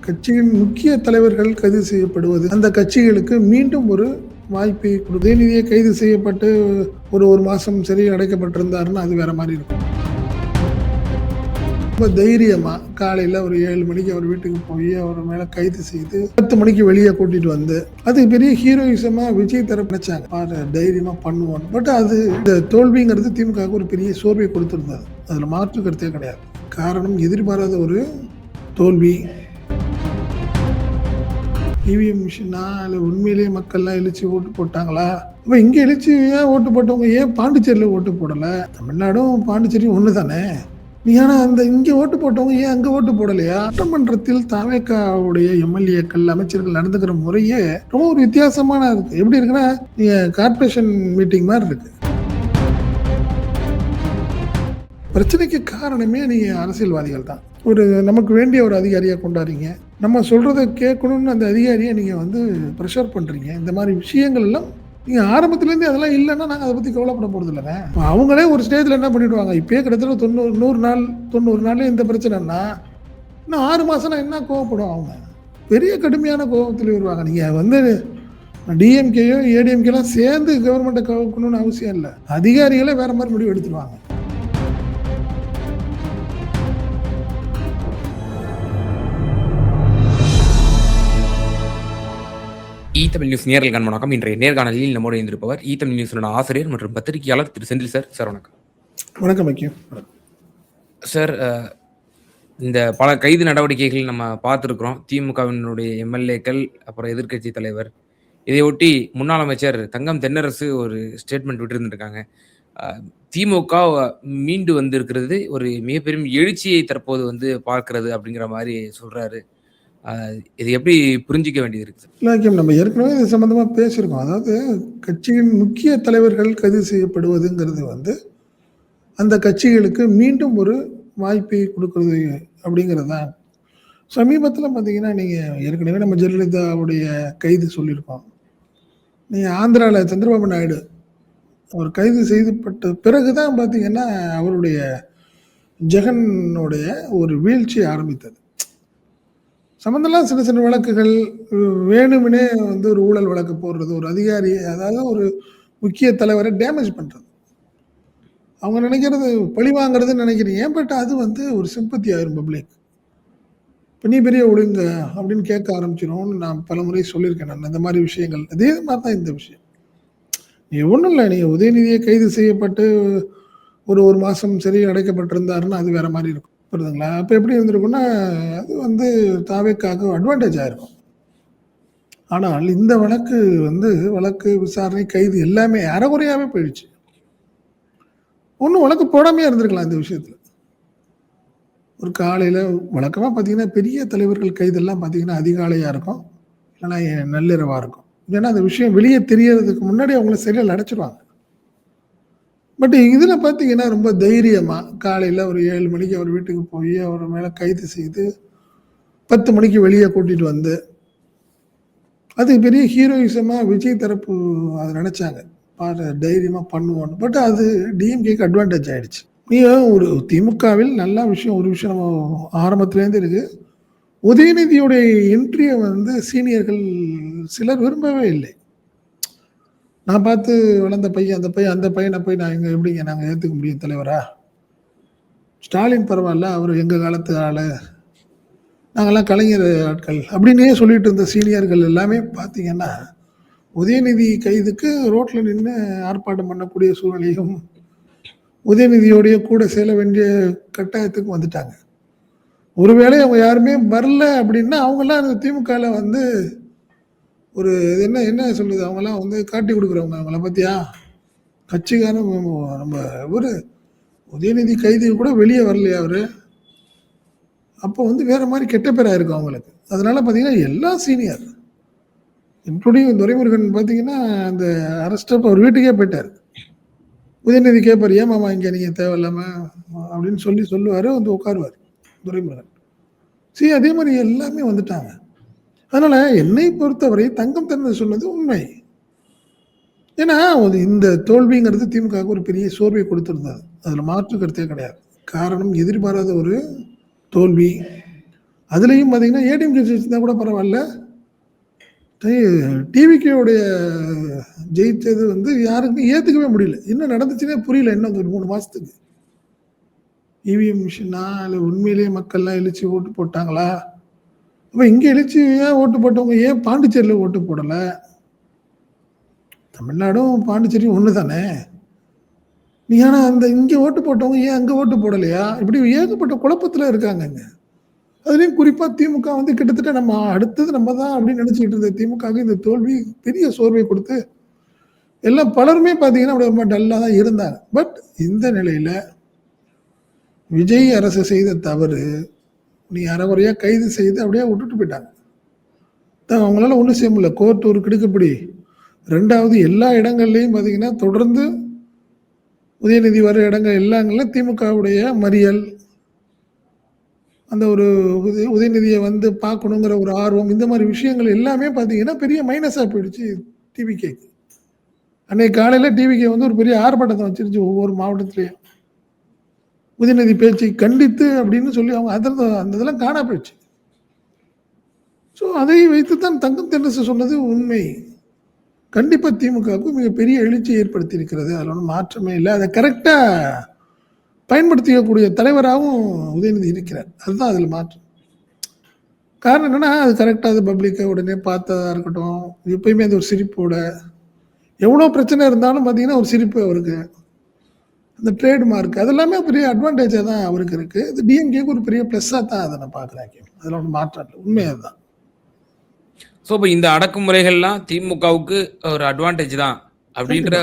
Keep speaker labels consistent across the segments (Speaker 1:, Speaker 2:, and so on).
Speaker 1: கட்சியின் முக்கிய தலைவர்கள் கைது செய்யப்படுவது, அந்த கட்சிகளுக்கு மீண்டும் ஒரு வாய்ப்பை உதயநிதியை கைது செய்யப்பட்டு ஒரு மாசம் சிறையில் அடைக்கப்பட்டிருந்தாருன்னா அது வேற மாதிரி இருக்கும். ரொம்ப தைரியமா காலையில ஒரு 7 மணிக்கு அவர் வீட்டுக்கு போய் அவர் மேல கைது செய்து 10 மணிக்கு வெளியே கூட்டிட்டு வந்து அது பெரிய ஹீரோயிசமா விஜய் தரப்பு நினைச்சாங்க, தைரியமா பண்ணுவோம். பட் அது இந்த தோல்விங்கிறது திமுக ஒரு பெரிய சோர்வை கொடுத்திருந்தது. அதுல மாற்று கருத்தே கிடையாது. காரணம் எதிர்பாராத ஒரு தோல்வி. இவிஎம் மிஷினா இல்லை உண்மையிலேயே மக்கள்லாம் எழுச்சி ஓட்டு போட்டாங்களா? இப்போ இங்கே எழுச்சி ஏன் ஓட்டு போட்டவங்க ஏன் பாண்டிச்சேரியில் ஓட்டு போடலை? தமிழ்நாடும் பாண்டிச்சேரியும் ஒன்று தானே. நீ ஆனால் அந்த இங்கே ஓட்டு போட்டவங்க ஏன் அங்கே ஓட்டு போடலையா? சட்டமன்றத்தில் தாவேக்காவுடைய எம்எல்ஏக்கள் அமைச்சர்கள் நடந்துக்கிற முறையே ரொம்ப ஒரு வித்தியாசமான இருக்கு. எப்படி இருக்குன்னா நீங்கள் கார்பரேஷன் மீட்டிங் மாதிரி இருக்கு. பிரச்சனைக்கு காரணமே நீங்கள் அரசியல்வாதிகள் தான். நமக்கு வேண்டிய ஒரு அதிகாரியை கொண்டாடுறீங்க, நம்ம சொல்கிறத கேட்கணும்னு அந்த அதிகாரியை நீங்கள் ப்ரெஷர் பண்ணுறீங்க. இந்த மாதிரி விஷயங்கள் எல்லாம் நீங்கள் ஆரம்பத்துலேருந்து அதெல்லாம் இல்லைன்னா நாங்கள் அதை பற்றி கவலைப்பட போகிறது இல்லைங்க. அவங்களே ஒரு ஸ்டேஜில் என்ன பண்ணிவிடுவாங்க, இப்போயே கிட்டத்தட்ட 90 நாள்லேயே இந்த பிரச்சனைன்னா இன்னும் 6 மாதம்னா என்ன கோவப்படும் அவங்க? பெரிய கடுமையான கோபத்தில் வருவாங்க. நீங்கள் டிஎம்கேயோ ஏடிஎம்கேலாம் சேர்ந்து கவர்மெண்ட்டை கவக்கணும்னு அவசியம் இல்லை. அதிகாரிகளே வேறு மாதிரி முடிவு எடுத்துருவாங்க.
Speaker 2: தமிழ் நியூஸ் நேரல் வணக்கம். இன்றைய நேர்காணலில் நம்மோடு இருந்திருப்பவர் தமிழ் நியூஸோட ஆசிரியர் மற்றும் பத்திரிகையாளர் திரு செந்தில் சார். சார் வணக்கம்.
Speaker 1: வணக்கம்.
Speaker 2: சார், இந்த பல கைது நடவடிக்கைகள் நம்ம பார்த்துருக்குறோம். திமுகவினுடைய எம்எல்ஏக்கள், அப்புறம் எதிர்க்கட்சி தலைவர், இதையொட்டி முன்னாள் அமைச்சர் தங்கம் தென்னரசு ஒரு ஸ்டேட்மெண்ட் விட்டுருந்துருக்காங்க. திமுக மீண்டு வந்திருக்கிறது ஒரு மிகப்பெரும் எழுச்சியை தற்போது பார்க்கிறது அப்படிங்கிற மாதிரி சொல்றாரு. இது எப்படி புரிஞ்சிக்க வேண்டியது இருக்கு?
Speaker 1: இல்லை, நம்ம ஏற்கனவே இது சம்பந்தமாக பேசியிருக்கோம். அதாவது கட்சியின் முக்கிய தலைவர்கள் கைது செய்யப்படுவதுங்கிறது அந்த கட்சிகளுக்கு மீண்டும் ஒரு வாய்ப்பை கொடுக்கறது அப்படிங்கிறது தான். சமீபத்தில் பார்த்தீங்கன்னா நீங்கள் ஏற்கனவே நம்ம ஜெயலலிதாவுடைய கைது சொல்லியிருக்கோம். நீங்கள் ஆந்திராவில் சந்திரபாபு நாயுடு அவர் கைது செய்யப்பட்ட பிறகு தான் பார்த்தீங்கன்னா அவருடைய ஜெகனுடைய ஒரு வீழ்ச்சி ஆரம்பித்தது. சம்மந்தெல்லாம் சின்ன சின்ன வழக்குகள், வேணுமெனே ஒரு ஊழல் வழக்கு போடுறது, ஒரு அதிகாரி, அதாவது ஒரு முக்கிய தலைவரை டேமேஜ் பண்ணுறது. அவங்க நினைக்கிறது பழி வாங்குறதுன்னு நினைக்கிறீங்க. பட் அது ஒரு சிம்பத்தி ஆயிரும் பப்ளிக். இப்போ நீ பெரிய ஒழுங்க அப்படின்னு கேட்க ஆரம்பிச்சிடும்னு நான் பல முறை சொல்லியிருக்கேன். நான் இந்த மாதிரி விஷயங்கள் அதே மாதிரி தான் இந்த விஷயம். நீ ஒன்றும் இல்லை, நீங்கள் உதயநிதியை கைது செய்யப்பட்டு ஒரு மாதம் சிறையில் அடைக்கப்பட்டிருந்தாருன்னா அது வேற மாதிரி இருக்கும். புரியுதுங்களா? அப்போ எப்படி இருந்திருக்குன்னா அது தாவேக்காக அட்வான்டேஜ் ஆயிருக்கும். ஆனால் இந்த வழக்கு விசாரணை, கைது எல்லாமே அறகுறையாகவே போயிடுச்சு. ஒன்றும் வழக்கு போடாமே இருந்திருக்கலாம் இந்த விஷயத்தில். ஒரு காலையில் வழக்கமாக பார்த்தீங்கன்னா பெரிய தலைவர்கள் கைதெல்லாம் பார்த்தீங்கன்னா அதிகாலையாக இருக்கும், இல்லைன்னா நள்ளிரவாக இருக்கும். ஏன்னா அந்த விஷயம் வெளியே தெரியறதுக்கு முன்னாடி அவங்கள சிறையில் அடைச்சிடுவாங்க. பட் இதில் பார்த்தீங்கன்னா ரொம்ப தைரியமாக காலையில் ஒரு 7 மணிக்கு அவர் வீட்டுக்கு போய் அவர் மேலே கைது செய்து 10 மணிக்கு வெளியே கூட்டிகிட்டு வந்து அது பெரிய ஹீரோயிசமாக விஜய் தரப்பு அதை நினச்சாங்க, தைரியமாக பண்ணுவோம். பட் அது டிஎம்கேக்கு அட்வான்டேஜ் ஆகிடுச்சு. ஒரு திமுகவில் நல்ல விஷயம், ஒரு விஷயம் நம்ம ஆரம்பத்துலேருந்து இருக்குது. உதயநிதியுடைய என்ட்ரியை சீனியர்கள் சிலர் விரும்பவே இல்லை. நான் பார்த்து வளர்ந்த பையன், அந்த பையனை போய் நான் எப்படிங்க நாங்கள் ஏற்றுக்க முடியும் தலைவரா? ஸ்டாலின் பரவாயில்ல, அவர் எங்கள் காலத்து ஆள், நாங்கள்லாம் கலைஞர் ஆட்கள் அப்படின்னே சொல்லிட்டு இருந்த சீனியர்கள் எல்லாமே பார்த்தீங்கன்னா உதயநிதி கைதுக்கு ரோட்டில் நின்று ஆர்ப்பாட்டம் பண்ணக்கூடிய சூழ்நிலையும் உதயநிதியோடைய கூட செல்ல வேண்டிய கட்டாயத்துக்கு வந்துட்டாங்க. ஒருவேளை அவங்க யாருமே வரல அப்படின்னா அவங்கெல்லாம் திமுகவில் ஒரு என்ன சொல்லுது, அவங்கெல்லாம் காட்டி கொடுக்குறவங்க. அவங்கள பற்றியா கட்சிக்காரன் நம்ம உதயநிதி கைது கூட வெளியே வரலையா அவர்? அப்போ வேற மாதிரி கெட்ட பேராக இருக்கும் அவங்களுக்கு. அதனால பார்த்தீங்கன்னா எல்லா சீனியர் இன்க்ளூடிங் துரைமுருகன் பார்த்தீங்கன்னா அந்த அரெஸ்டப்போ அவர் வீட்டுக்கே போயிட்டார். உதயநிதி கேட்பார், ஏன் மாமா இங்கே நீங்கள் தேவையில்லாமல் அப்படின்னு சொல்லுவார், உட்காருவார் துரைமுருகன். சரி, அதே மாதிரி எல்லாமே வந்துட்டாங்க. அதனால என்னை பொறுத்தவரை தங்கம் தென்னரசு சொன்னது உண்மை. ஏன்னா இந்த தோல்விங்கிறது திமுக ஒரு பெரிய சோர்வை கொடுத்திருந்தது. அதுல மாற்று கருத்தே கிடையாது. காரணம் எதிர்பாராத ஒரு தோல்வி. அதுலேயும் பார்த்தீங்கன்னா ஏடிஎம்கே ஜெயிச்சிருந்தா கூட பரவாயில்ல, டிவிகேவுடைய ஜெயித்தது வந்து யாருக்குமே ஏற்றுக்கவே முடியல. என்ன நடந்துச்சுன்னே புரியல இன்னும் ஒரு 3 மாதத்துக்கு. இவிஎம் மிஷினா இல்லை உண்மையிலேயே மக்கள்லாம் எழுச்சி ஓட்டு போட்டாங்களா? அப்போ இங்கே எழுச்சி ஏன் ஓட்டு போட்டவங்க ஏன் பாண்டிச்சேரியில் ஓட்டு போடலை? தமிழ்நாடும் பாண்டிச்சேரியும் ஒன்று தானே. நீ ஆனால் அந்த இங்கே ஓட்டு போட்டவங்க ஏன் அங்கே ஓட்டு போடலையா? இப்படி ஏகப்பட்ட குழப்பத்தில் இருக்காங்கங்க. அதுலேயும் குறிப்பாக திமுக வந்து கிட்டத்தட்ட நம்ம அடுத்தது நம்ம தான் அப்படின்னு நினச்சிக்கிட்டு இருந்த திமுகவுக்கு இந்த தோல்வி பெரிய சோர்வை கொடுத்து எல்லாம் பலருமே பார்த்தீங்கன்னா அப்படி ரொம்ப டல்லாக தான் இருந்தாங்க. பட் இந்த நிலையில் விஜய் அரசு செய்த தவறு, நீ அரைகுறையாக கைது செய்து அப்படியே விட்டுட்டு போயிட்டாங்க. அவங்களால ஒன்றும் செய்ய முடியல. கோர்ட் ஒரு கிடுக்குப்பிடி. 2வது எல்லா இடங்கள்லையும் பார்த்தீங்கன்னா தொடர்ந்து உதயநிதி வர இடங்கள் எல்லாங்களிலும் திமுகவுடைய மறியல், அந்த ஒரு உதயநிதியை வந்து பார்க்கணுங்கிற ஒரு ஆர்வம், இந்த மாதிரி விஷயங்கள் எல்லாமே பார்த்தீங்கன்னா பெரிய மைனஸாக போயிடுச்சு டிவிகேக்கு. அன்னைக்கு காலையில் டிவிகே வந்து ஒரு பெரிய ஆர்ப்பாட்டத்தை வச்சிருச்சு ஒவ்வொரு மாவட்டத்திலையும். உதயநிதி பேச்சை கண்டித்து அப்படின்னு சொல்லி அவங்க அந்த இதெல்லாம் காணா போயிடுச்சு. ஸோ அதை வைத்து தான் தங்கம் தென்னரசு சொன்னது உண்மை. கண்டிப்பாக திமுகவுக்கு மிகப்பெரிய எழுச்சியை ஏற்படுத்தி இருக்கிறது. அதில் ஒன்றும் மாற்றமே இல்லை. அதை கரெக்டாக பயன்படுத்திக்கக்கூடிய தலைவராகவும் உதயநிதி இருக்கிறார். அதுதான் அதில் மாற்றம். காரணம் என்னன்னா, அது கரெக்டாக அது பப்ளிக்கை உடனே பார்த்ததா இருக்கட்டும், எப்பயுமே அது ஒரு சிரிப்போட, எவ்வளோ பிரச்சனை இருந்தாலும் பார்த்தீங்கன்னா ஒரு சிரிப்பு அவருக்கு, அந்த ட்ரேட்மார்க் அதெல்லாமே பெரிய அட்வான்டேஜாக தான் அவருக்கு இருக்குது. இது டிஎம்கேக்கு ஒரு பெரிய ப்ளஸ்ஸாக தான் அதை நான் பார்க்குறேன். அதில் ஒன்றும் மாற்றம் இல்லை, உண்மையாக தான்.
Speaker 2: ஸோ இப்போ இந்த அடக்குமுறைகள்லாம் திமுகவுக்கு ஒரு அட்வான்டேஜ் தான் அப்படின்ற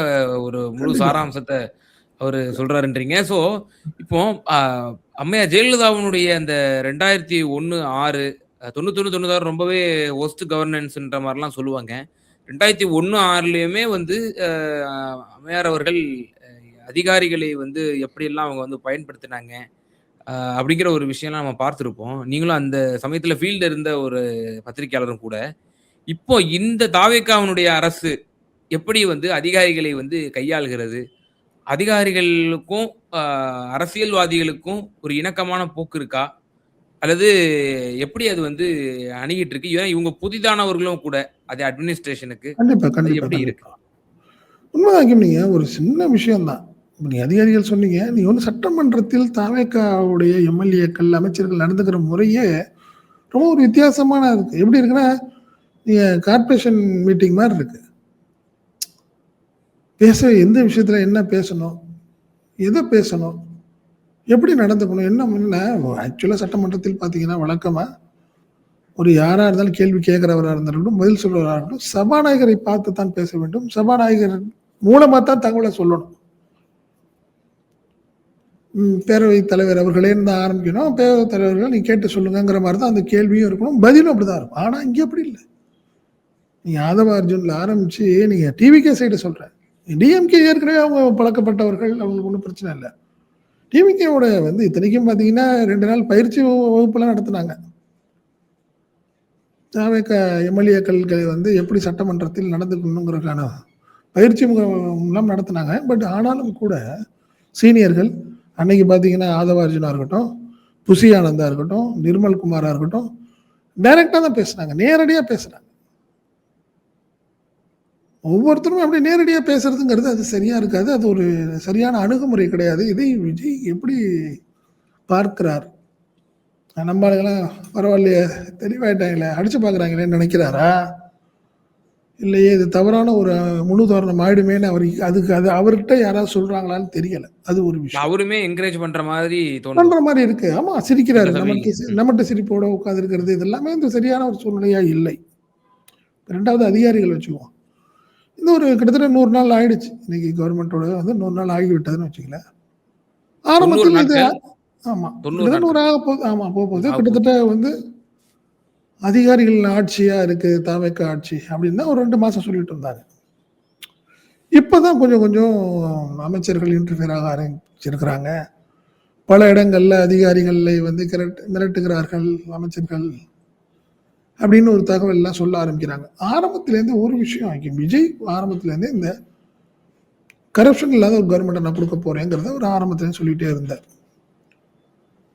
Speaker 2: ஒரு முழு சாராம்சத்தை அவர் சொல்றாருன்றீங்க. ஸோ இப்போ அம்மையார் ஜெயலலிதாவினுடைய அந்த 2001, 6, 91, 96 ரொம்பவே ஒஸ்ட் கவர்னன்ஸ்ன்ற மாதிரிலாம் சொல்லுவாங்க. 2001, 6லயுமே வந்து அம்மையார் அவர்கள் அதிகாரிகளை வந்து எப்படியெல்லாம் அவங்க வந்து பயன்படுத்தினாங்க அப்படிங்கிற ஒரு விஷயம்லாம் நம்ம பார்த்துருப்போம். நீங்களும் அந்த சமயத்தில் ஃபீல்டு இருந்த ஒரு பத்திரிகையாளரும் கூட. இப்போ இந்த தாவேக்காவினுடைய அரசு எப்படி வந்து அதிகாரிகளை வந்து கையாளுகிறது? அதிகாரிகளுக்கும் அரசியல்வாதிகளுக்கும் ஒரு இணக்கமான போக்கு இருக்கா? அல்லது எப்படி அது வந்து அணுகிட்டு இருக்கு? ஏன்னா இவங்க புதிதானவர்களும் கூட அது அட்மினிஸ்ட்ரேஷனுக்கு எப்படி இருக்கு?
Speaker 1: உண்மைதான். நீங்க ஒரு சின்ன விஷயம் தான். நீங்க அதிகாரிகள் சொன்னீங்க. நீங்க வந்து சட்டமன்றத்தில் தாவேக்காவுடைய எம்எல்ஏக்கள், அமைச்சர்கள் நடந்துக்கிற முறையே ரொம்ப ஒரு வித்தியாசமான இருக்கு. எப்படி இருக்குன்னா, நீங்க கார்பரேஷன் மீட்டிங் மாதிரி இருக்கு. எந்த விஷயத்துல என்ன பேசணும், எதை பேசணும், எப்படி நடந்துக்கணும், என்ன ஆக்சுவலா சட்டமன்றத்தில் பார்த்தீங்கன்னா வழக்கமா ஒரு யாரா இருந்தாலும் கேள்வி கேட்கிறவராக இருந்தாலும் பதில் சொல்றவராக இருக்கட்டும், சபாநாயகரை பார்த்து தான் பேச வேண்டும். சபாநாயகர் மூலமா தான் தகவலை சொல்லணும். பேரவைத் தலைவர் அவர்களேன்னு தான் ஆரம்பிக்கணும். பேரவைத் தலைவர்கள் நீ கேட்டு சொல்லுங்கிற மாதிரி தான் அந்த கேள்வியும் இருக்கணும், பதிலும் அப்படிதான் இருக்கும். ஆனா இங்க அப்படி இல்லை. நீங்க ஆதவ அர்ஜுன்ல ஆரம்பிச்சு நீங்க டிவிகே சைடு சொல்ற, டிஎம்கே ஏற்கனவே அவங்க பழக்கப்பட்டவர்கள், அவங்களுக்கு ஒன்றும் பிரச்சனை இல்லை. டிவிகேவோட வந்து இத்தனைக்கும் பார்த்தீங்கன்னா 2 நாள் பயிற்சி வகுப்புலாம் நடத்தினாங்க. தாவேக எம்எல்ஏக்கள் வந்து எப்படி சட்டமன்றத்தில் நடந்துக்கணுங்கிறதுக்கான பயிற்சி முகாம் நடத்தினாங்க. பட் ஆனாலும் கூட சீனியர்கள் அன்னைக்கு பார்த்தீங்கன்னா ஆதவ அர்ஜுனா இருக்கட்டும், புசி ஆனந்தா இருக்கட்டும், நிர்மல் குமாரா இருக்கட்டும், டைரக்டா தான் பேசுனாங்க, நேரடியா பேசுறாங்க. ஒவ்வொருத்தரும் அப்படி நேரடியா பேசுறதுங்கிறது அது சரியா இருக்காது. அது ஒரு சரியான அணுகுமுறை கிடையாது. இதை விஜய் எப்படி பார்க்கிறார்? நம்ம ஆளுங்கெல்லாம் பரவாயில்லையே, தெளிவாயிட்டாங்களே, அடிச்சு பார்க்குறாங்களேன்னு நினைக்கிறாரா? இல்லையே இது தவறான ஒரு முன்னுதாரணம் ஆயிடுமேன்னு அது அவர்கிட்ட யாராவது சொல்றாங்களான்னு தெரியல. அது ஒரு விஷயம்.
Speaker 2: அவருமே என்கரேஜ் பண்ற மாதிரி
Speaker 1: இருக்கு. ஆமா, சிரிக்கிறாரு. நம்மகிட்ட சிரிப்போட உட்கார்ந்து இருக்கிறது இதெல்லாமே இந்த சரியான ஒரு சூழ்நிலையா இல்லை. 2வது அதிகாரிகள் வச்சுக்குவோம். இந்த ஒரு கிட்டத்தட்ட 100 நாள் ஆயிடுச்சு. இன்னைக்கு கவர்மெண்டோட வந்து 100 நாள் ஆகிவிட்டதுன்னு வச்சுக்கல. ஆரம்பத்தில் இது ஆமா 100 ஆக போகுது. ஆமா போகுது. கிட்டத்தட்ட வந்து அதிகாரிகள் ஆட்சியா இருக்கு தாவேக்க ஆட்சி அப்படின்னு தான் ஒரு 2 மாசம் சொல்லிட்டு இருந்தாங்க. இப்பதான் கொஞ்சம் கொஞ்சம் அமைச்சர்கள் இன்டர்ஃபியர் ஆக ஆரம்பிச்சிருக்கிறாங்க. பல இடங்கள்ல அதிகாரிகளை வந்து மிரட்டுகிறார்கள் அமைச்சர்கள் அப்படின்னு ஒரு தகவல் எல்லாம் சொல்ல ஆரம்பிக்கிறாங்க. ஆரம்பத்திலேருந்து ஒரு விஷயம் விஜய் ஆரம்பத்திலேருந்து இந்த கரப்ஷன் இல்லாத ஒரு கவர்மெண்ட் நான் கொடுக்க போறேங்கிறத ஒரு ஆரம்பத்திலேருந்து சொல்லிட்டே இருந்தார்.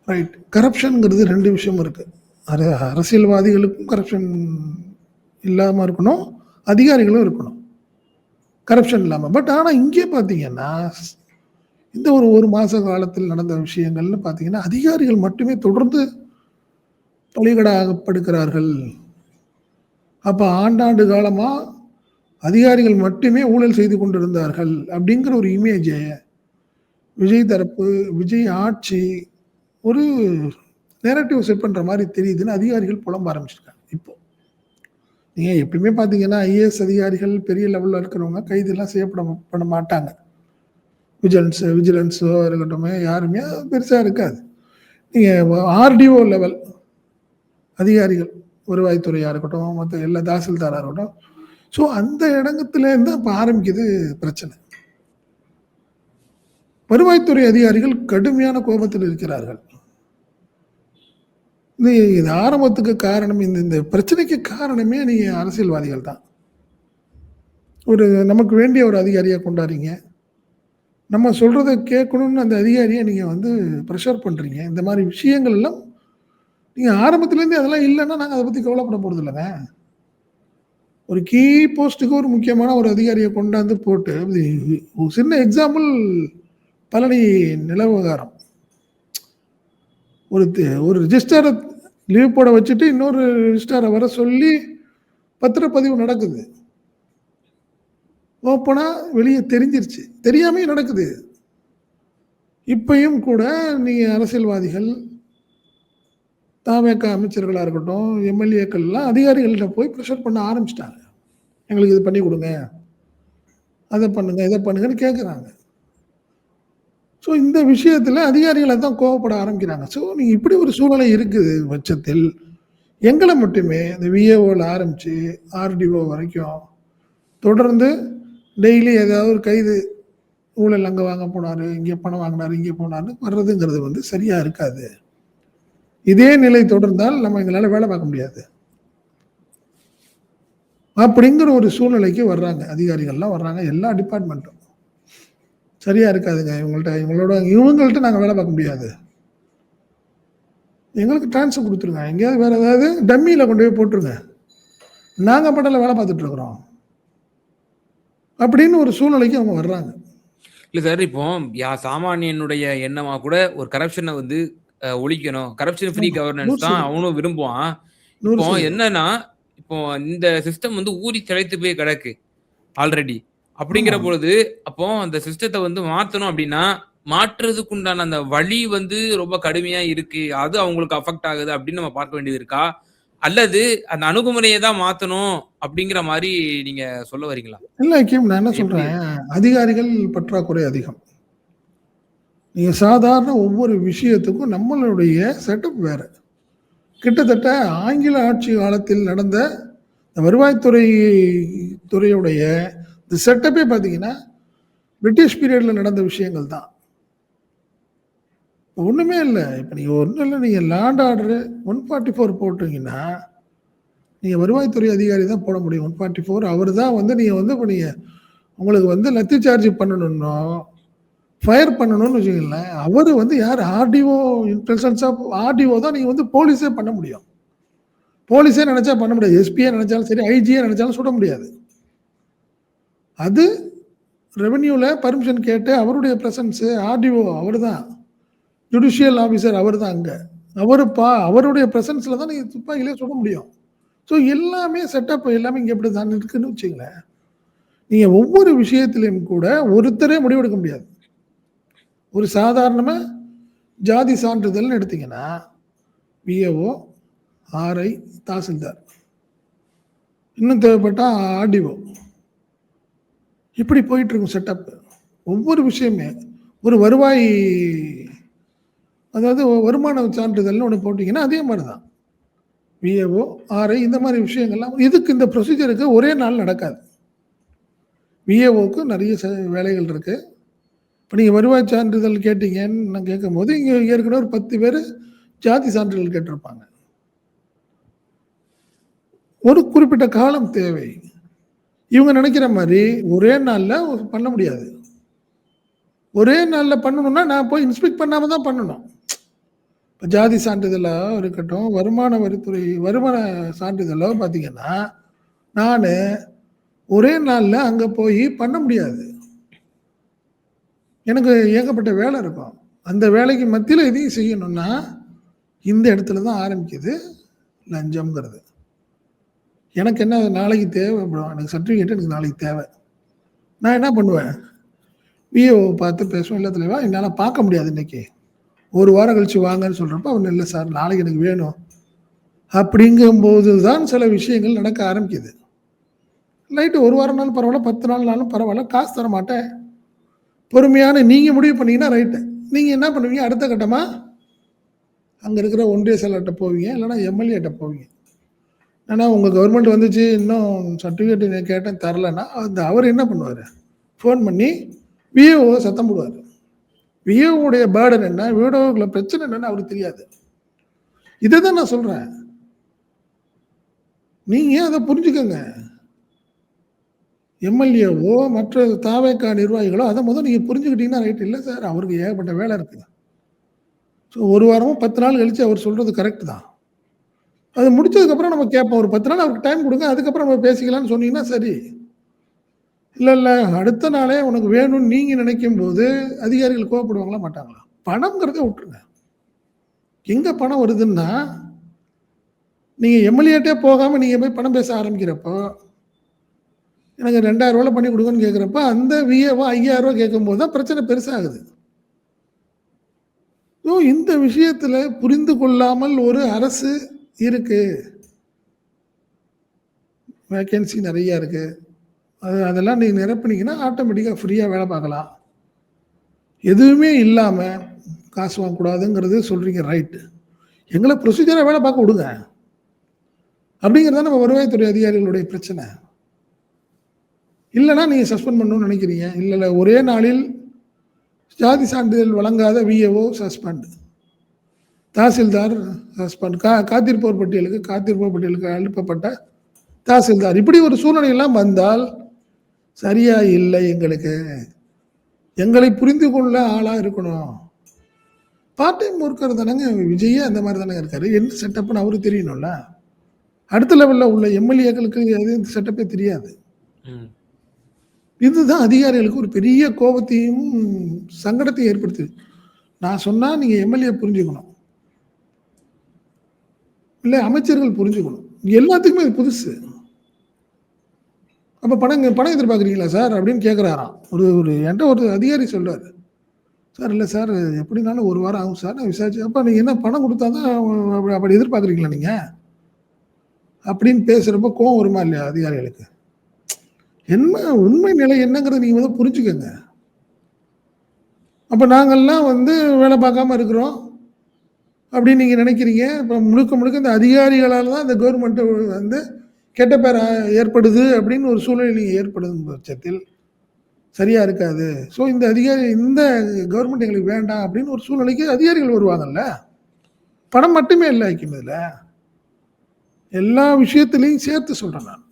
Speaker 1: ரைட். கரப்ஷன்ங்கிறது 2 விஷயம் இருக்கு. அரசியல்வாதிகளுக்கும் கரப்ஷன் இல்லாம இருக்கணும். அதிகாரிகளும் இருக்கணும். கரப்ஷன் இல்லாம. பட் ஆனா இங்கே பார்த்தீங்கன்னா, இந்த ஒரு 1 மாச காலத்தில் நடந்த விஷயங்கள்னு பார்த்தீங்கன்னா, அதிகாரிகள் மட்டுமே தொடர்ந்து பலிகடாக்கப்படுகிறார்கள். அப்ப ஆண்டாண்டு காலமா அதிகாரிகள் மட்டுமே ஊழல் செய்து கொண்டிருந்தார்கள். அப்படிங்கிற ஒரு இமேஜ விஜய் தரப்பு, விஜய் ஆட்சி ஒரு நேரேட்டிவ் செட் பண்ற மாரி தெரியுதுன்னு அதிகாரிகள் புலம்ப ஆரம்பிச்சிருக்காங்க இப்போ. நீங்க எப்பயுமே பார்த்தீங்கன்னா, ஐஏஎஸ் அதிகாரிகள் பெரிய லெவல்ல இருக்கிறவங்க கைதுலாம் பண்ண மாட்டாங்க. விஜிலன்ஸோ இருக்கட்டுமே, யாருமே பெருசா இருக்காது. நீங்க ஆர்டிஓ லெவல் அதிகாரிகள், வருவாய்த்துறையா இருக்கட்டும், மத்த எல்லா தாசில்தாரா இருக்கட்டும். ஸோ அந்த இடங்கத்துலேருந்து அப்ப ஆரம்பிக்குது பிரச்சனை. வருவாய்த்துறை அதிகாரிகள் கடுமையான கோபத்தில் இருக்கிறார்கள். இது ஆரம்பத்துக்கு காரணம் இந்த பிரச்சனைக்கு காரணமே நீங்க அரசியல்வாதிகள் தான். நமக்கு வேண்டிய ஒரு அதிகாரியா கொண்டாடுறீங்க. நம்ம சொல்றத கேட்கணும்னு அந்த அதிகாரிய நீங்க வந்து பிரஷர் பண்றீங்க. இந்த மாரி விஷயங்கள் எல்லாம் நீங்க ஆரம்பத்துலேருந்தே அதெல்லாம் இல்லன்னா, நாங்க அத பத்தி கவலைப்பட போறதில்லங்க. ஒரு கீ போஸ்ட்டுக்கு ஒரு முக்கியமான ஒரு அதிகாரிய கொண்டாந்து போட்டு, ஒரு சின்ன எக்ஸாம்பிள் பழனி நில விவகாரம். ஒரு ரிஜிஸ்ட்ரார லீவ் போட வச்சுட்டு, இன்னொரு ரிஜிஸ்ட்ரார வர சொல்லி பத்திரப்பதிவு நடக்குது. ஓப்பனா வெளிய தெரிஞ்சிருச்சு. தெரியாமயே நடக்குது. இப்பயும் கூட நீங்க அரசியல்வாதிகள், தவேக அமைச்சர்களா இருக்கட்டும், எம்எல்ஏக்கள்லாம் அதிகாரிகள்ட்ட போய் பிரஷர் பண்ண ஆரம்பிச்சுட்டாங்க. எங்களுக்கு இது பண்ணி குடுங்க. அத பண்ணுங்க, இத பண்ணுங்கன்னு கேட்குறாங்க. ஸோ இந்த விஷயத்துல அதிகாரிகள் அதான் கோவப்பட ஆரம்பிக்கிறாங்க. ஸோ நீங்க இப்படி ஒரு சூழ்நிலை இருக்குது பட்சத்தில், எங்கள மட்டுமே இந்த விஏஓல ஆரம்பிச்சு, ஆர்டிஓ வரைக்கும் தொடர்ந்து டெய்லி ஏதாவது ஒரு கைது, ஊழல் அங்க வாங்க போனாரு, இங்க பணம் வாங்குனாரு, இங்க போனாருன்னு வர்றதுங்கிறது வந்து சரியா இருக்காது. இதே நிலை தொடர்ந்தால் நம்ம எங்களால வேலை பார்க்க முடியாது. அப்படிங்கிற ஒரு சூழ்நிலைக்கு வர்றாங்க. அதிகாரிகள்லாம் வர்றாங்க. எல்லா டிபார்ட்மெண்ட்டும். சரியா இருக்காதுங்க. இவங்கள்ட்ட நாங்க வேலை பார்க்க முடியாது. எங்களுக்கு ட்ரான்ஸ்ஃபர் குடுத்துருங்க. எங்கேயாவது வேற ஏதாவது டம்மியில கொண்டு போய் போட்டுருங்க. நாங்க பாட்டுல வேலை பார்த்துட்டு இருக்கிறோம். அப்படின்னு ஒரு சூழ்நிலைக்கு அவங்க வர்றாங்க.
Speaker 2: இல்ல சார், இப்போ சாமானியனுடைய எண்ணமா கூட ஒரு கரப்ஷன வந்து ஒழிக்கணும். கரப்ஷன் ஃப்ரீ
Speaker 1: ஆமா.
Speaker 2: கவர்னன்ஸ் தான்
Speaker 1: 100%
Speaker 2: அவனும் விரும்புவான். இப்போ
Speaker 1: 100%
Speaker 2: என்னன்னா, இப்போ இந்த சிஸ்டம் வந்து ஊறி திளைத்து போய் கிடக்கு ஆல்ரெடி. அப்படிங்கிற
Speaker 1: ஆமா.
Speaker 2: பொழுது, அப்போ அந்த சிஸ்டத்த வந்து மாத்தணும் அப்படின்னா, மாற்றுறதுக்கு உண்டான அந்த வழி வந்து ரொம்ப கடுமையா இருக்கு. அது அவங்களுக்கு அஃபெக்ட் ஆகுது அப்படின்னு நம்ம பார்க்க வேண்டியது இருக்கா? அல்லது அந்த அணுகுமுறைய தான் மாத்தணும் அப்படிங்கிற மாரி நீங்க சொல்ல வரீங்களா?
Speaker 1: இல்ல ஹக்கீம், நான் என்ன
Speaker 2: எப்படி?
Speaker 1: சொல்றேன், அதிகாரிகள் பற்றாக்குறை அதிகம். நீங்க சாதாரண ஒவ்வொரு விஷயத்துக்கும் நம்மளுடைய செட்டப் வேற. கிட்டத்தட்ட ஆங்கில ஆட்சி காலத்தில் நடந்த வருவாய்த்துறை துறையுடைய இந்த செட்டப்பே பார்த்தீங்கன்னா, பிரிட்டிஷ் பீரியட்ல நடந்த விஷயங்கள் தான். ஒண்ணுமே இல்ல. இப்ப நீங்க ஒண்ணும் இல்ல. நீங்க லாண்ட் ஆர்டர் 144 போட்டீங்கன்னா, நீங்க வருவாய்த்துறை அதிகாரி தான் போட முடியும். 144 அவரு தான் வந்து நீங்க வந்து இப்ப நீங்க உங்களுக்கு வந்து லத்தி சார்ஜ் பண்ணணும்னோ, ஃபயர் பண்ணணும்னு வச்சுக்கங்களேன். அவரு வந்து யார் RTO in presence of RTO தான் நீங்க வந்து போலீஸே பண்ண முடியும். போலீஸே நெனச்சா பண்ண முடியாது. எஸ்பியே நெனச்சாலும் சரி, ஐஜியே நெனச்சாலும் சுட முடியாது. அது ரெவென்யூல பர்மிஷன் கேட்டு அவருடைய பிரசன்ஸ் ஆர்டிஓ அவர்தான். ஜுடிஷியல் ஆபிசர் அவர்தான் அங்க. அவருடைய பிரசன்ஸ்ல தான் நீங்க துப்பாக்கியிலே சுட முடியும். ஸோ எல்லாமே செட்டப் எல்லாமே இங்க இப்படிதான் இருக்குன்னு வச்சுக்கங்களேன். நீங்க ஒவ்வொரு விஷயத்திலும் கூட ஒருத்தரே முடிவெடுக்க முடியாது. ஒரு சாதாரணமா ஜாதி சான்றிதழ்னு எடுத்தீங்கன்னா, விஏஓ, ஆர்ஐ, தாசில்தார். இன்னும் தேவைப்பட்டா ஆர்டிஓ. இப்படி போயிட்டு இருக்கும் செட்டப். ஒவ்வொரு விஷயமே ஒரு வருவாய், அதாவது வருமான சான்றிதழ்னு ஒண்ணு போட்டீங்கன்னா, அதே மாரி தான். விஏஓ, ஆர்ஐ இந்த மாரி விஷயங்கள்லாம் இதுக்கு இந்த ப்ரொசீஜருக்கு ஒரே நாள் நடக்காது. விஏஓக்கு நெறைய வேலைகள் இருக்கு. இப்ப நீங்க வருவாய் சான்றிதழ் கேட்டீங்கன்னு நான் கேட்கும்போது, இங்க ஏற்கனவே ஒரு 10 பேரு ஜாதி சான்றிதழ் கேட்டிருப்பாங்க. ஒரு குறிப்பிட்ட காலம் தேவை. இவங்க நெனைக்கிற மாரி ஒரே நாள்ல பண்ண முடியாது. ஒரே நாள்ல பண்ணணும்னா, நான் போய் இன்ஸ்பெக்ட் பண்ணாம தான் பண்ணணும். இப்ப ஜாதி சான்றிதழா இருக்கட்டும், வருமான வரித்துறை வருமான சான்றிதழோ பார்த்தீங்கன்னா, நானு ஒரே நாள்ல அங்க போயி பண்ண முடியாது. எனக்கு ஏகப்பட்ட வேலை இருக்கும். அந்த வேலைக்கு மத்தியில இதையும் செய்யணும்னா, இந்த இடத்துல தான் ஆரம்பிக்குது லஞ்சம்ங்கிறது. எனக்கு என்ன நாளைக்கு தேவைப்படும். எனக்கு சர்டிஃபிகேட் எனக்கு நாளைக்கு தேவை. நான் என்ன பண்ணுவேன், விஏஓவ பார்த்து பேசுவேன். "இல்ல தலைவா என்னால பார்க்க முடியாது இன்னைக்கு. 1 வாரம் கழிச்சு வாங்கன்னு" சொல்றப்ப, அவர் "இல்ல சார் நாளைக்கு எனக்கு வேணும்." அப்படிங்கும்போது தான் சில விஷயங்கள் நடக்க ஆரம்பிக்குது. ரைட்டு 1 வாரம்னாலும் பரவால்ல, 10 நாள்னாலும் பரவால்ல, காசு தரமாட்டேன். பொறுமையான நீங்க முடிவு பண்ணீங்கன்னா ரைட்டு. நீங்க என்ன பண்ணுவீங்க, அடுத்த கட்டமா அங்க இருக்கிற ஒன்றிய செயலர்ட்ட போவீங்க, இல்லன்னா எம்எல்ஏட்ட போவீங்க. ஏன்னா உங்க கவர்மெண்ட் வந்துச்சு, இன்னும் சர்டிஃபிகேட் நான் கேட்டேன் தரலன்னா, அவர் என்ன பண்ணுவாரு, ஃபோன் பண்ணி விஏஓவ சத்தம் போடுவாரு. விஏஓவுடைய பர்டன் என்ன, விஏஓவுக்குள்ள பிரச்சனை என்னன்னு அவருக்கு தெரியாது. இத தான் நான் சொல்றேன். நீங்க அத புரிஞ்சுக்கங்க. எம்எல்ஏவோ, மற்ற தாவேகா நிர்வாகிகளோ அத நீங்க புரிஞ்சுக்கிட்டீங்கன்னா ரைட். இல்ல சார் அவருக்கு ஏகப்பட்ட வேலை இருக்கு. ஸோ 1 வாரமோ 10 நாள் கழிச்சு அவர் சொல்றது கரெக்ட் தான். அது முடிச்சதுக்கப்புறம் நம்ம கேட்போம். ஒரு 10 நாள் அவருக்கு டைம் குடுங்க. அதுக்கப்புறம் நம்ம பேசிக்கலாம்னு சொன்னீங்கன்னா சரி. இல்ல அடுத்த நாளே உனக்கு வேணும்னு நீங்க நினைக்கும்போது, அதிகாரிகள் கோவப்படுவாங்களா? மாட்டாங்களா? பணம்ங்கிறத விட்டுருங்க. எங்க பணம் வருதுன்னா, நீங்க எம்எல்ஏட்டே போகாம நீங்க போய் பணம் பேச ஆரம்பிக்கிறப்போ, எனக்கு ரூ. 2000 பண்ணி குடுங்கன்னு கேட்கிறப்ப, அந்த விஏஓ ரூ. 5000 கேட்கும்போது தான் பிரச்சனை பெருசாகுது. ஸோ இந்த விஷயத்துல புரிந்து கொள்ளாமல் ஒரு அரசு இருக்கு. வேக்கன்சி நெறைய இருக்கு. அதெல்லாம் நீங்க நிரப்புனீங்கன்னா, ஆட்டோமேட்டிக்கா ஃப்ரீயா வேலை பார்க்கலாம். எதுவுமே இல்லாம காசு வாங்கக்கூடாதுங்கிறது சொல்றீங்க ரைட்டு. எங்கள ப்ரொசீஜரா வேலை பார்க்க விடுங்க. அப்படிங்கிறது தான் நம்ம வருவாய்த்துறை அதிகாரிகளுடைய பிரச்சனை. இல்லன்னா நீங்க சஸ்பெண்ட் பண்ணணும்னு நினைக்கிறீங்க. இல்ல ஒரே நாளில் ஜாதி சான்றிதழ் வழங்காத விஏஓ சஸ்பெண்ட். தாசில்தார் சஸ்பெண்ட். காத்திருப்போர் பட்டியலுக்கு அனுப்பப்பட்ட தாசில்தார். இப்படி ஒரு சூழ்நிலை எல்லாம் வந்தால் சரியா இல்லை எங்களுக்கு. எங்களை புரிந்து கொள்ள ஆளா இருக்கணும். பார்ட் டைம் ஒர்க்கர் தானங்க விஜயே அந்த மாரி தானங்க இருக்காரு. என்ன செட்டப்ன்னு அவருக்கு தெரியணும்ல. அடுத்த லெவல்ல உள்ள எம்எல்ஏக்களுக்கு எதுவும் செட்டப்பே தெரியாது.
Speaker 2: ம்.
Speaker 1: இதுதான் அதிகாரிகளுக்கு ஒரு பெரிய கோபத்தையும், சங்கடத்தையும் ஏற்படுத்துது. நான் சொன்னா நீங்க எம்எல்ஏ புரிஞ்சுக்கணும். இல்ல அமைச்சர்கள் புரிஞ்சுக்கணும். எல்லாத்துக்குமே இது புதுசு. அப்ப பணம் எதிர்பார்க்குறீங்களா சார்? அப்படின்னு கேட்குறாராம். ஒரு ஒரு என்ட்ட ஒரு அதிகாரி சொல்றாரு. சார் இல்ல சார் எப்படினாலும் 1 வாரம் ஆகும் சார். நான் விசாரிச்சேன். அப்ப நீங்க என்ன பணம் குடுத்தா தான் அப்படி எதிர்பார்க்குறீங்களா நீங்க? அப்படின்னு பேசுறப்போ கோவம் வருமா இல்லையா அதிகாரிகளுக்கு? என்ன உண்மை நிலை என்னங்கிறத நீங்க புரிஞ்சுக்கங்க. அப்ப நாங்கள்லாம் வேலை பார்க்காம இருக்கிறோம். அப்படின்னு நீங்க நினைக்கிறீங்க. இப்ப முழுக்க முழுக்க இந்த அதிகாரிகளால தான் இந்த கவர்மெண்ட் கெட்ட பேர் ஏற்படுது அப்படின்னு ஒரு சூழ்நிலை ஏற்படும் பட்சத்தில் சரியா இருக்காது. ஸோ இந்த கவர்மெண்ட் எங்களுக்கு வேண்டாம் அப்படின்னு ஒரு சூழ்நிலைக்கு அதிகாரிகள் வருவாங்கல்ல. பணம் மட்டுமே இல்ல ஐக்கியம் இதுல. எல்லா விஷயத்திலையும் சேர்த்து சொல்றேன் நான்.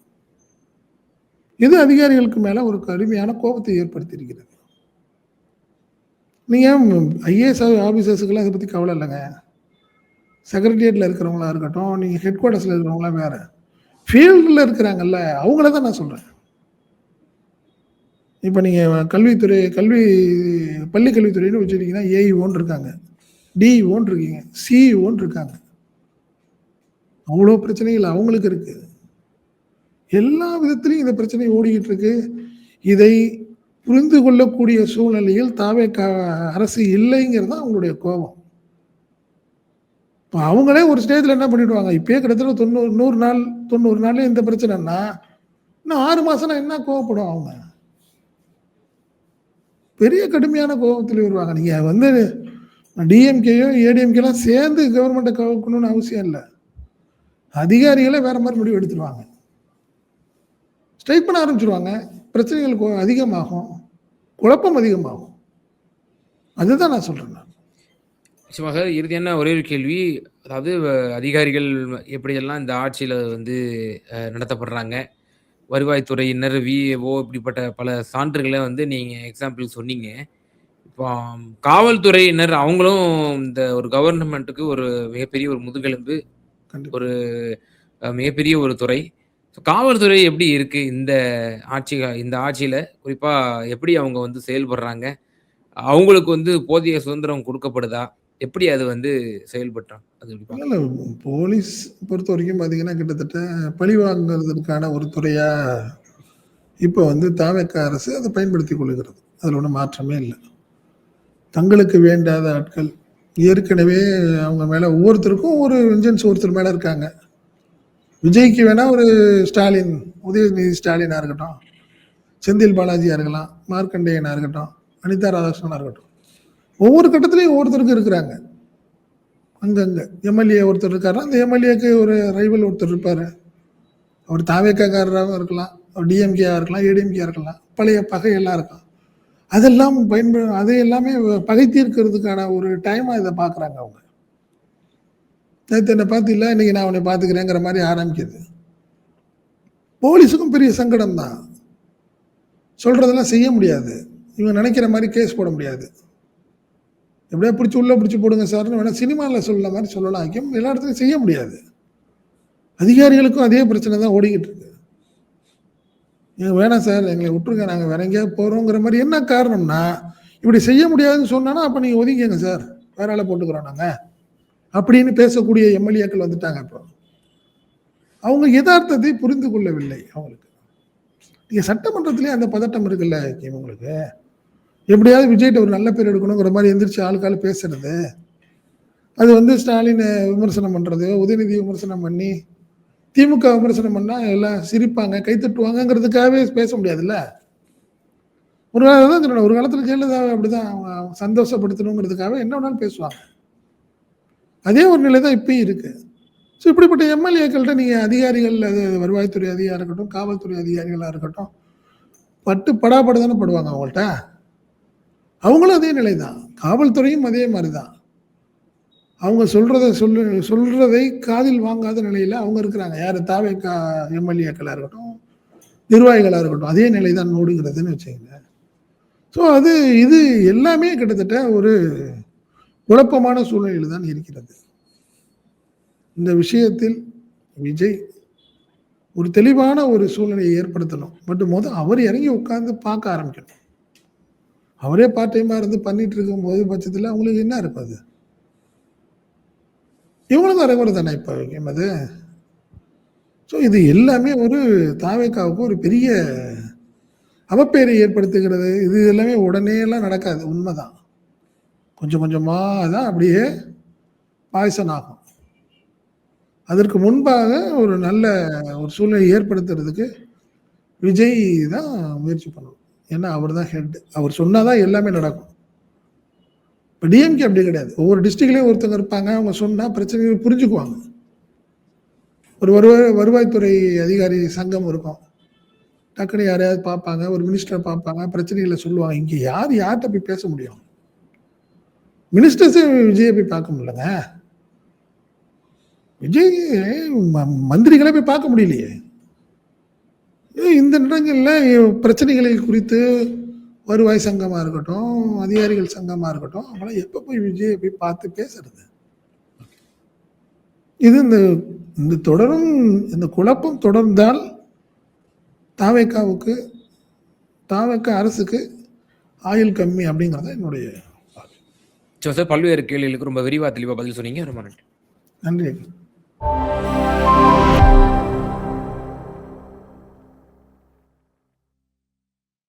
Speaker 1: இது அதிகாரிகளுக்கு மேல ஒரு கடுமையான கோபத்தை ஏற்படுத்தி இருக்கிறது. நீங்க ஐஏஎஸ் ஆபீசர்ஸ்க்குலாம் இத பத்தி கவலை இல்லங்க. செக்ரட்டரியேட்ல இருக்கிறவங்களா இருக்கட்டும், நீங்க ஹெட் குவார்ட்டர்ஸ்ல இருக்கிறவங்கலாம் வேற. ஃபீல்டுல இருக்கிறாங்கல்ல, அவங்கள தான் நான் சொல்றேன். இப்ப நீங்க பள்ளி கல்வித்துறைன்னு வச்சுக்கிட்டீங்கன்னா, ஏஇஓன்னு இருக்காங்க. டிஇஓன்னு இருக்கீங்க. சிஇஓன்னு இருக்காங்க. அவ்வளோ பிரச்சனைகள் அவங்களுக்கு இருக்கு. எல்லா விதத்திலயும் இந்த பிரச்சனை ஓடிக்கிட்டு இருக்கு. இதை புரிந்து கொள்ளக்கூடிய சூழ்நிலையில் அரசு இல்லைங்கிறது தான் அவங்களுடைய கோபம். இப்ப அவங்களே ஒரு ஸ்டேஜ்ல என்ன பண்ணிடுவாங்க, இப்பயே கிட்டத்தட்ட 90 நாள்லயே இந்த பிரச்சனைன்னா, இன்னும் 6 மாசம்னா என்ன கோவப்படும் அவங்க? பெரிய கடுமையான கோபத்தில் வருவாங்க. நீங்க டிஎம்கேயோ, ஏடிஎம்கேலாம் சேர்ந்து கவர்மெண்ட்ட கவுக்கணும்னு அவசியம் இல்ல. அதிகாரிகளே வேற மாரி முடிவு எடுத்துருவாங்க. ஸ்ட்ரைக் பண்ண ஆரம்பிச்சுருவாங்க. பிரச்சனைகள் அதிகமாகும். குழப்பம் அதிகமாகும். அதுதான் நான் சொல்றேன் நான்.
Speaker 2: நிச்சயமாக இறுதியான ஒரே ஒரு கேள்வி. அதாவது அதிகாரிகள் எப்படியெல்லாம் இந்த ஆட்சியில நடத்தப்படுறாங்க. வருவாய்த்துறையினர், விஏஓ இப்படிப்பட்ட பல சான்றுகள நீங்க எக்ஸாம்பிள் சொன்னீங்க. காவல்துறையினர் அவங்களும் இந்த ஒரு கவர்னமென்ட்க்கு ஒரு மிகப்பெரிய ஒரு முதுகெலும்பு,
Speaker 1: கண்டிப்பா.
Speaker 2: ஒரு மிகப்பெரிய ஒரு துறை. காவல்துறை எப்படி இருக்கு? இந்த ஆட்சியில குறிப்பா எப்படி அவங்க வந்து செயல்படுறாங்க? அவங்களுக்கு வந்து போதிய சுதந்திரம் குடுக்கப்படுதா? எப்படி அது வந்து செயல்பட்டா? அது எப்படி
Speaker 1: இல்ல,
Speaker 2: பார்க்குறீங்க?
Speaker 1: இல்ல. போலீஸ் பொறுத்தவரைக்கும் பார்த்தீங்கன்னா, கிட்டத்தட்ட பழி வாங்குறதற்கான ஒரு துறையா இப்ப வந்து தாவேக்கா அரசு அத பயன்படுத்திக் கொள்ளுகிறது. அதுல ஒண்ணும் மாற்றமே இல்ல. தங்களுக்கு வேண்டாத ஆட்கள், ஏற்கனவே அவங்க மேல ஒவ்வொருத்தருக்கும் ஒரு வெஞ்சன்ஸ் ஒருத்தர் மேல இருக்காங்க. விஜய்க்கு வேணா ஒரு ஸ்டாலின், உதயநிதி ஸ்டாலினா இருக்கட்டும், செந்தில் பாலாஜியா இருக்கலாம், மார்க்கண்டேயனா இருக்கட்டும், அனிதா ராதாகிருஷ்ணனா இருக்கட்டும். ஒவ்வொரு கட்டத்திலயும் ஒவ்வொருத்தருக்கு இருக்கிறாங்க. அங்கங்க. எம்எல்ஏ ஒருத்தர் இருக்காருன்னா, அந்த எம்எல்ஏக்கு ஒரு ரைவல் ஒருத்தர் இருப்பாரு. அவர் தாவேக்காக்காரராவும் இருக்கலாம். அவர் டிஎம்கேயா இருக்கலாம், ஏடிஎம்கேயா இருக்கலாம். பழைய பகையெல்லாம் இருக்கும். அதெல்லாம் அதை எல்லாமே பகை தீர்க்கிறதுக்கான ஒரு டைமா இத பார்க்குறாங்க அவங்க. நேத்து என்ன பார்த்தில்ல, இன்னைக்கு நான் உன்னை பார்த்துக்கிறேங்கிற மாரி ஆரம்பிக்குது. போலீஸுக்கும் பெரிய சங்கடம் தான். சொல்றதெல்லாம் செய்ய முடியாது. இவங்க நெனைக்கிற மாரி கேஸ் போட முடியாது. எப்படியோ புடிச்சு உள்ள புடிச்சு போடுங்க சார்ன்னு வேணா சினிமால சொல்ற மாரி சொல்லலாம். எல்லா இடத்துலயும் செய்ய முடியாது. அதிகாரிகளுக்கும் அதே பிரச்சனை தான் ஓடிக்கிட்டு இருக்கு. "நீங்க வேணாம் சார், எங்கள விட்டுருங்க. நாங்க வேற எங்கேயாவது போறோங்கிற" மாரி என்ன காரணம்னா, இப்படி செய்ய முடியாதுன்னு சொன்னானா, "அப்ப நீங்க ஒதுங்கிக்கங்க சார். வேற ஆள போட்டுக்கிறோம் நாங்க." அப்படின்னு பேசக்கூடிய எம்எல்ஏக்கள் வந்துட்டாங்க இப்போ. அவங்க எதார்த்தத்தை புரிந்து கொள்ளவில்லை அவங்களுக்கு. நீங்க சட்டமன்றத்திலேயே அந்த பதட்டம் இருக்குல்ல உங்களுக்கு. எப்படியாவது விஜய்ட்ட ஒரு நல்ல பேர் எடுக்கணுங்கிற மாரி எந்திரிச்சு ஆளுக்கு ஆளு பேசுறது. அது வந்து ஸ்டாலின விமர்சனம் பண்றது, உதயநிதிய விமர்சனம் பண்ணி, திமுக விமர்சனம் பண்ணா எல்லாம் சிரிப்பாங்க, கைத்தட்டுவாங்கங்கிறதுக்காகவே பேச முடியாதுல்ல. ஒரு காலம் தான் சொன்னேன். ஒரு காலத்துல ஜெயலலிதாவ அப்படிதான் சந்தோஷப்படுத்தணுங்கிறதுக்காக என்ன வேணாலும் பேசுவாங்க. அதே ஒரு நிலை தான் இப்பயும் இருக்கு. ஸோ இப்படிப்பட்ட எம்எல்ஏக்கள்ட்ட நீங்க அதிகாரிகள், அது வருவாய்த்துறை அதிகாரியா இருக்கட்டும், காவல்துறை அதிகாரிகளா இருக்கட்டும், படாப்படு தானே படுவாங்க அவங்கள்ட்ட. அவங்களும் அதே நிலை தான். காவல்துறையும் அதே மாரி தான். அவங்க சொல்றதை காதில் வாங்காத நிலையில அவங்க இருக்கிறாங்க. யாரு தாவேக்கா எம்எல்ஏக்களா இருக்கட்டும், நிர்வாகிகளா இருக்கட்டும். அதே நிலை தான் ஓடுகிறதுன்னு வச்சுக்கங்க. ஸோ இது எல்லாமே கிட்டத்தட்ட ஒரு குழப்பமான சூழ்நிலையில் தான் இருக்கிறது. இந்த விஷயத்தில் விஜய் ஒரு தெளிவான ஒரு சூழ்நிலையை ஏற்படுத்தணும். பட் அவர் இறங்கி உட்கார்ந்து பார்க்க ஆரம்பிக்கணும். அவரே பார்ட் டைமா இருந்து பண்ணிட்டு இருக்கும்போது பட்சத்துல அவங்களுக்கு என்ன இருக்கும் அது? இவங்களும் அரைகுறை தானே இப்ப அது. ஸோ இது எல்லாமே ஒரு தாவேக்காவுக்கு ஒரு பெரிய அவப்பெயரை ஏற்படுத்துகிறது. இது எல்லாமே உடனே எல்லாம் நடக்காது. உண்மைதான். கொஞ்சம் கொஞ்சமா தான் அப்படியே பாய்சன் ஆகும். அதற்கு முன்பாக ஒரு நல்ல ஒரு சூழ்நிலையை ஏற்படுத்துறதுக்கு விஜய் தான் முயற்சி பண்ணணும். ஏன்னா அவர் தான் ஹெட். அவர் சொன்னா தான் எல்லாமே நடக்கும். இப்ப டிஎம்கே அப்படி கிடையாது. ஒவ்வொரு டிஸ்ட்ரிக்ட்லயும் ஒருத்தங்க இருப்பாங்க. அவங்க சொன்னா பிரச்சனைகள் புரிஞ்சுக்குவாங்க. ஒரு வருவாய்த்துறை அதிகாரி சங்கம் இருக்கும். டக்குனு யாரையாவது பார்ப்பாங்க. ஒரு மினிஸ்டரை பார்ப்பாங்க. பிரச்சனைகளை சொல்லுவாங்க. இங்க யார்ட்ட போய் பேச முடியும்? மினிஸ்டர்ஸே விஜயை போய் பார்க்க முடியலங்க. விஜய் மந்திரிகளை போய் பார்க்க முடியலையே. இந்த இடங்கள்ல பிரச்சனைகளை குறித்து வருவாய் சங்கமா இருக்கட்டும், அதிகாரிகள் சங்கமா இருக்கட்டும், அவங்களாம் எப்ப போய் விஜயை போய் பார்த்து பேசுறது? இது இந்த தொடரும் இந்த குழப்பம் தொடர்ந்தால் தாவேக்காவுக்கு தாவேக்கா அரசுக்கு ஆயுள் கம்மி அப்படிங்கிறது என்னுடைய
Speaker 2: சார், பல்வேறு கேள்விகளுக்கு ரொம்ப விரிவா தெளிவா பதில் சொன்னீங்க. ரொம்ப நன்றி.
Speaker 1: நன்றி.